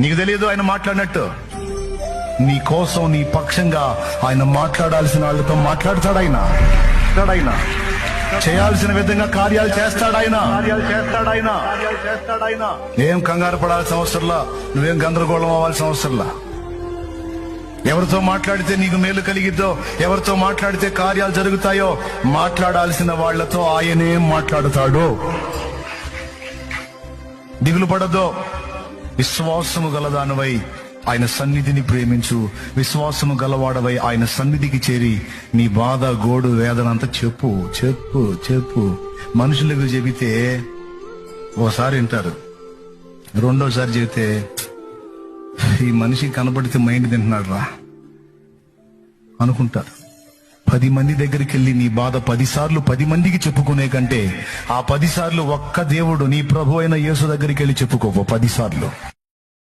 నీకు తెలియదు ఆయన మాట్లాడినట్టు. నీ కోసం, నీ పక్షంగా ఆయన మాట్లాడాల్సిన వాళ్ళతో మాట్లాడతాడు. ఆయన చేయాల్సిన విధంగా కార్యాలు చేస్తాడాయన. ఏం కంగారు పడాల్సిన అవసరంలా, నువ్వేం గందరగోళం అవ్వాల్సిన అవసరంలా. ఎవరితో మాట్లాడితే నీకు మేలు కలిగిద్దో, ఎవరితో మాట్లాడితే కార్యాలు జరుగుతాయో మాట్లాడాల్సిన వాళ్లతో ఆయనే మాట్లాడుతాడు. దిగులు పడద్దో. విశ్వాసము గలదానవై ఆయన సన్నిధిని ప్రేమించు. విశ్వాసము గలవాడవై ఆయన సన్నిధికి చేరి నీ బాధ, గోడు, వేదన అంతా చెప్పు చెప్పు చెప్పు. మనుషులకు చెబితే ఓసారి వింటారు, రెండోసారి చెబితే ఈ మనిషి కనబడితే మైండ్ తింటున్నాడు రా అనుకుంటారు. 10 మంది దగ్గరికి వెళ్ళి నీ బాధ 10 సార్లు 10 మందికి చెప్పుకునే కంటే ఆ 10 సార్లు ఒక్క దేవుడు, నీ ప్రభు అయిన యేసు దగ్గరికి వెళ్ళి చెప్పుకోపో 10 సార్లు.